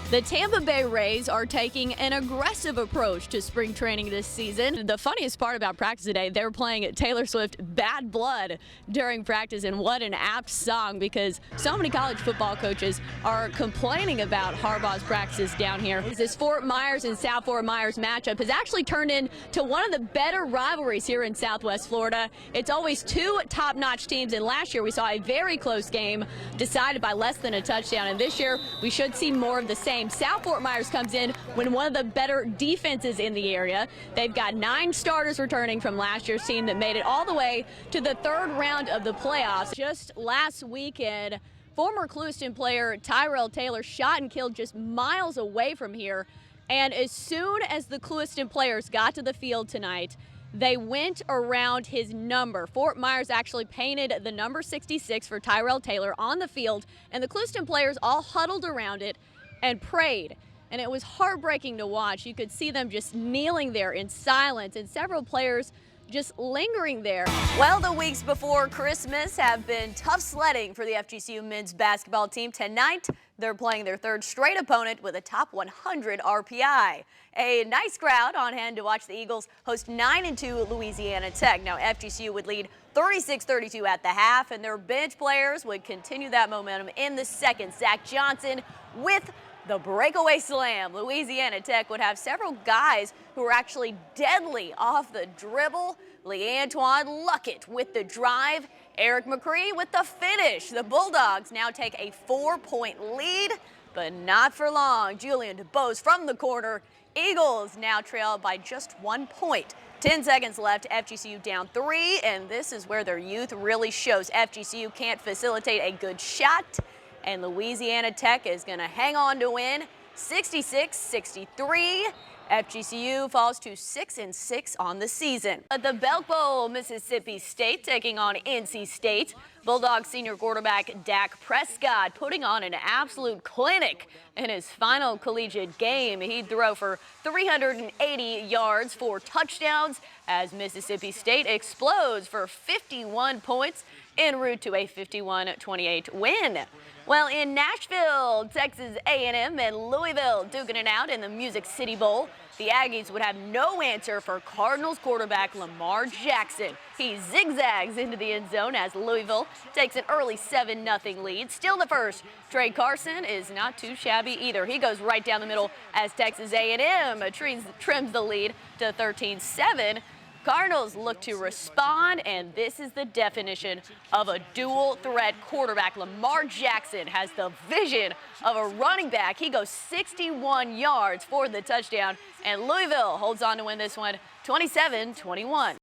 The Tampa Bay Rays are taking an aggressive approach to spring training this season. The funniest part about practice today, they were playing Taylor Swift "Bad Blood" during practice, and what an apt song, because so many college football coaches are complaining about Harbaugh's practices down here. This Fort Myers and South Fort Myers matchup has actually turned into one of the better rivalries here in Southwest Florida. It's always two top-notch teams, and last year we saw a very close game decided by less than a touchdown, and this year we should see more of the same. South Fort Myers comes in when one of the better defenses in the area. They've got 9 starters returning from last year's team that made it all the way to the 3rd round of the playoffs. Just last weekend, former Clewiston player Tyrell Taylor shot and killed just miles away from here. And as soon as the Clewiston players got to the field tonight, they went around his number. Fort Myers actually painted the number 66 for Tyrell Taylor on the field, and the Clewiston players all huddled around it and prayed, and it was heartbreaking to watch. You could see them just kneeling there in silence, and several players just lingering there. Well, the weeks before Christmas have been tough sledding for the FGCU men's basketball team. Tonight, they're playing their 3rd straight opponent with a top 100 RPI. A nice crowd on hand to watch the Eagles host 9-2 Louisiana Tech. Now, FGCU would lead 36-32 at the half, and their bench players would continue that momentum in the second. Zach Johnson with the breakaway slam. Louisiana Tech would have several guys who were actually deadly off the dribble. LeAntoine Luckett with the drive. Eric McCree with the finish. The Bulldogs now take a 4-point lead, but not for long. Julian DeBose from the corner. Eagles now trail by just 1 point. 10 seconds left, FGCU down 3, and this is where their youth really shows. FGCU can't facilitate a good shot, and Louisiana Tech is going to hang on to win 66-63. FGCU falls to 6-6 on the season. At the BELK Bowl, Mississippi State taking on NC State. Bulldogs senior quarterback Dak Prescott putting on an absolute clinic in his final collegiate game. He'd throw for 380 yards, 4 touchdowns, as Mississippi State explodes for 51 points en route to a 51-28 win. Well, in Nashville, Texas A&M and Louisville duking it out in the Music City Bowl. The Aggies would have no answer for Cardinals quarterback Lamar Jackson. He zigzags into the end zone as Louisville takes an early 7-0 lead. Still the first, Trey Carson is not too shabby either. He goes right down the middle as Texas A&M trims the lead to 13-7. Cardinals look to respond, and this is the definition of a dual-threat quarterback. Lamar Jackson has the vision of a running back. He goes 61 yards for the touchdown, and Louisville holds on to win this one 27-21.